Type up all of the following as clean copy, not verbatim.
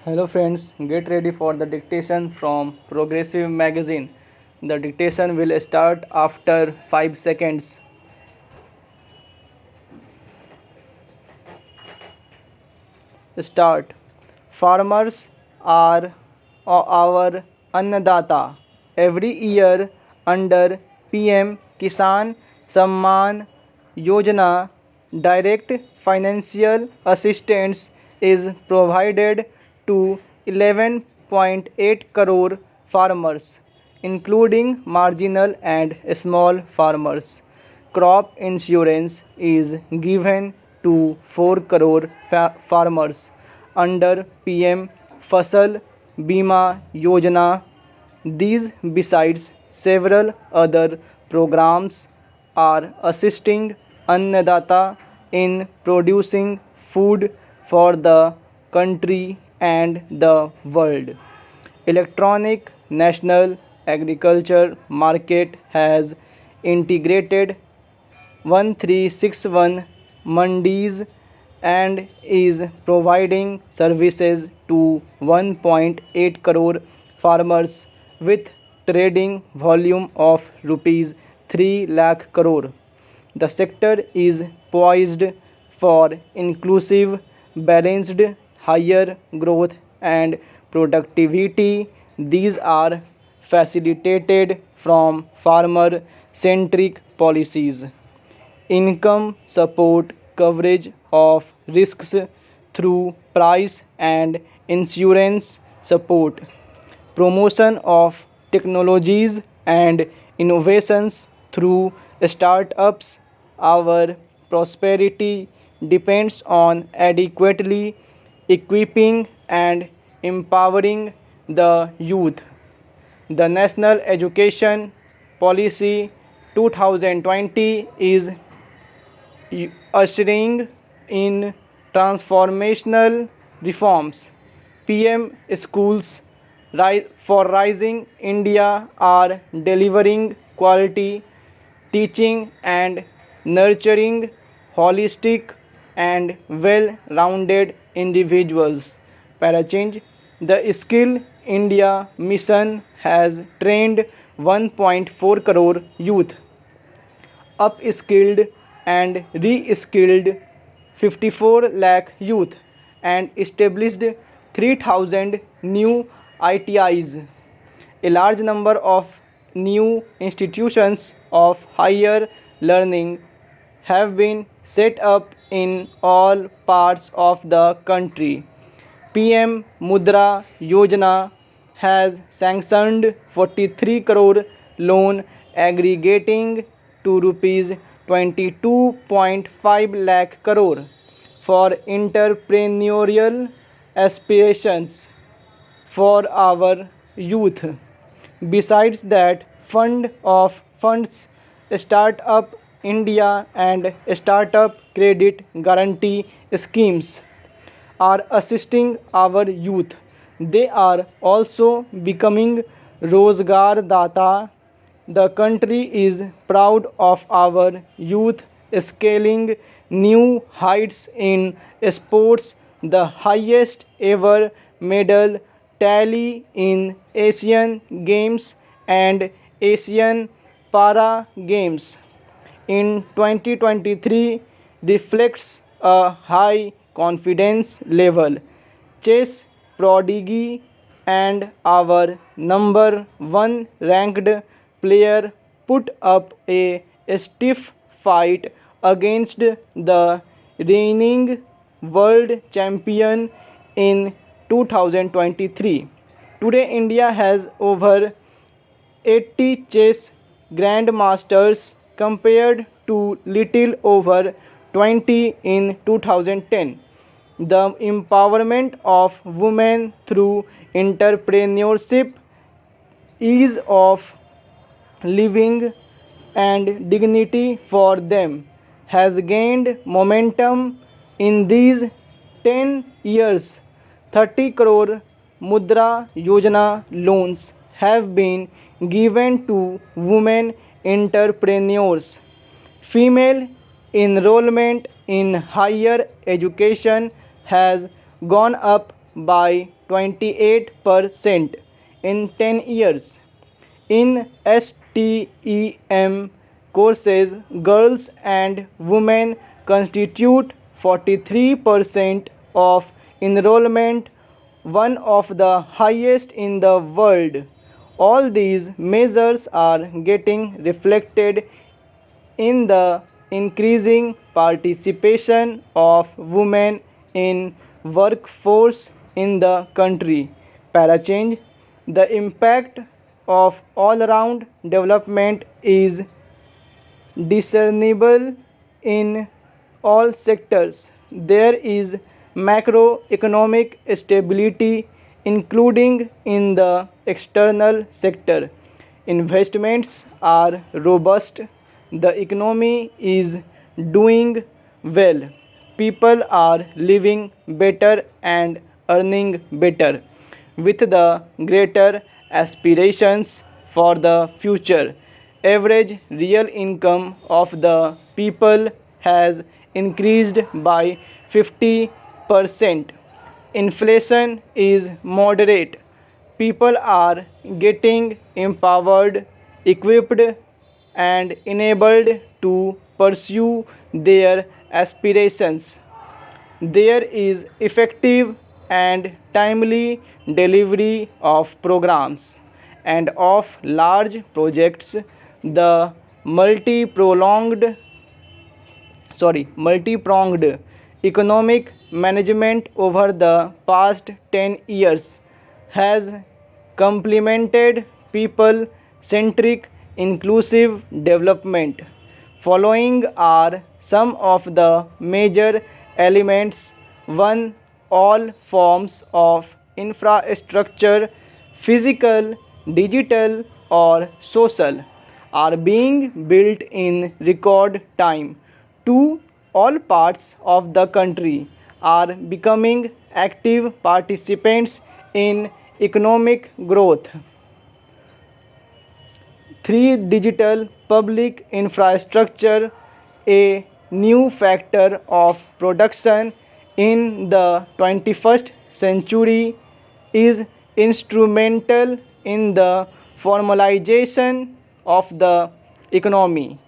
Hello friends, get ready for the dictation from Progressive Magazine. The dictation will start after 5 seconds. Start. Farmers are our Annadata. Every year under PM Kisan Samman Yojana, direct financial assistance is provided to 11.8 crore farmers, including marginal and small farmers. Crop insurance is given to 4 crore farmers under PM Fasal Bima Yojana. These, besides several other programs, are assisting Annadata in producing food for the country and the world. Electronic National Agriculture Market has integrated 1361 mandis and is providing services to 1.8 crore farmers with trading volume of rupees 3 lakh crore. The sector is poised for inclusive, balanced, higher growth and productivity. These are facilitated from farmer centric policies. Income support coverage of risks through price and insurance support, promotion of technologies and innovations through startups. Our prosperity depends on adequately equipping and empowering the youth. The National Education Policy 2020 is ushering in transformational reforms. PM schools for Rising India are delivering quality teaching and nurturing holistic and well-rounded individuals. Parachange, the Skill India mission has trained 1.4 crore youth, upskilled and re-skilled 54 lakh youth, and established 3000 new ITIs. A large number of new institutions of higher learning have been set up in all parts of the country. PM Mudra Yojana has sanctioned 43 crore loan aggregating to rupees 22.5 lakh crore for entrepreneurial aspirations for our youth. Besides that, funds Startup India and Startup Credit Guarantee schemes are assisting our youth. They are also becoming Rozgar Data. The country is proud of our youth scaling new heights in sports. The highest ever medal tally in Asian Games and Asian Para Games in 2023 reflects a high confidence level. Chess prodigy and our number one ranked player put up a stiff fight against the reigning world champion in 2023. Today, India has over 80 chess grandmasters compared to little over 20 in 2010. The empowerment of women through entrepreneurship, ease of living and dignity for them has gained momentum in these 10 years. 30 crore Mudra Yojana loans have been given to women entrepreneurs. Female enrollment in higher education has gone up by 28% in 10 years. In STEM courses, girls and women constitute 43% of enrollment, one of the highest in the world. All these measures are getting reflected in the increasing participation of women in workforce in the country. Parachange, the impact of all around development is discernible in all sectors. There is macroeconomic stability, including in the external sector. Investments are robust. The economy is doing well. People are living better and earning better with the greater aspirations for the future. Average real income of the people has increased by 50%. Inflation is moderate. People are getting empowered, equipped, and enabled to pursue their aspirations. There is effective and timely delivery of programs and of large projects. The multi-pronged economic management over the past 10 years has complemented people centric inclusive development. Following are some of the major elements. 1. All forms of infrastructure, physical, digital, or social, are being built in record time. 2. All parts of the country are becoming active participants in economic growth. 3. Digital public infrastructure, a new factor of production in the 21st century, is instrumental in the formalization of the economy.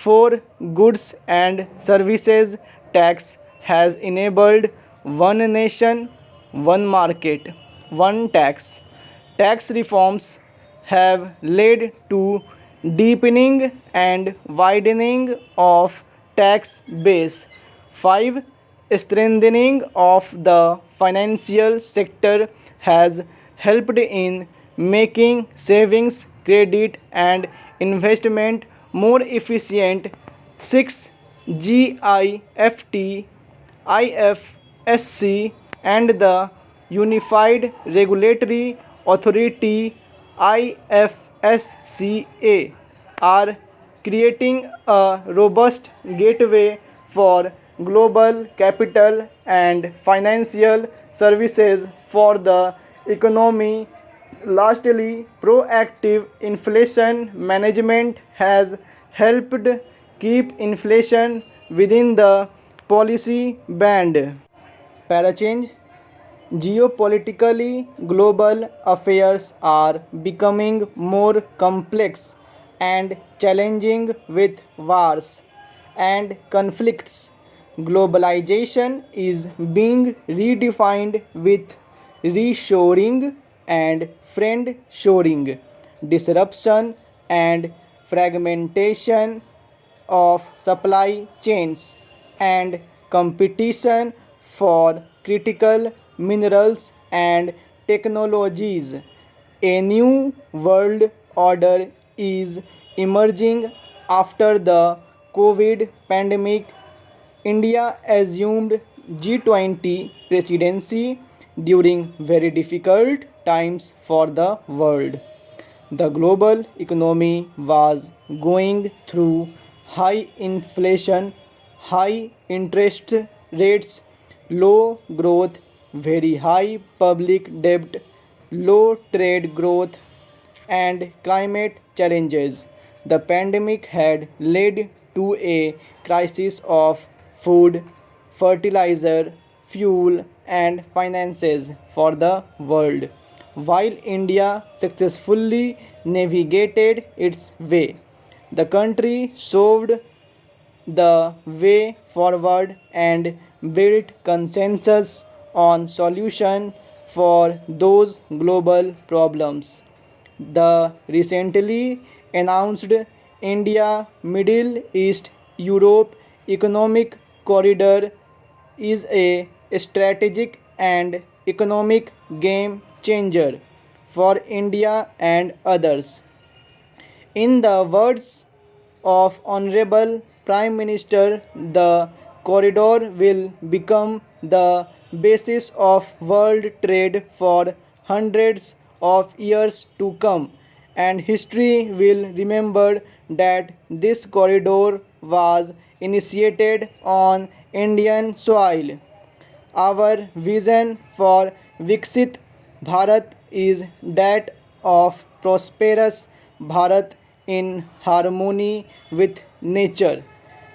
4. Goods and services tax has enabled one nation, one market, one tax. Tax reforms have led to deepening and widening of tax base. 5. Strengthening of the financial sector has helped in making savings, credit, and investment more efficient. 6. GIFT, IFSC, and the Unified Regulatory Authority IFSCA are creating a robust gateway for global capital and financial services for the economy. Lastly, proactive inflation management has helped keep inflation within the policy band. Parachange, geopolitically, global affairs are becoming more complex and challenging with wars and conflicts. Globalization is being redefined with reshoring and friendshoring, disruption and fragmentation of supply chains, and competition for critical minerals and technologies. A new world order is emerging after the COVID pandemic. India assumed G20 presidency during very difficult times for the world. The global economy was going through high inflation, high interest rates, low growth, very high public debt, low trade growth, and climate challenges. The pandemic had led to a crisis of food, fertilizer, fuel, and finances for the world, while India successfully navigated its way. The country showed the way forward and built consensus on solution for those global problems. The recently announced India Middle East Europe Economic Corridor is a strategic and economic game changer for India and others. In the words of Honorable Prime Minister, the corridor will become the basis of world trade for hundreds of years to come, and history will remember that this corridor was initiated on Indian soil. Our vision for Viksit Bharat is that of prosperous Bharat in harmony with nature,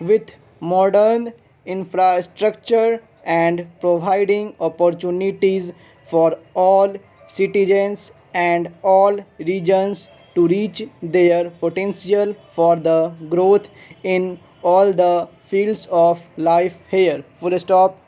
with modern infrastructure and providing opportunities for all citizens and all regions to reach their potential for the growth in all the fields of life here. Full stop.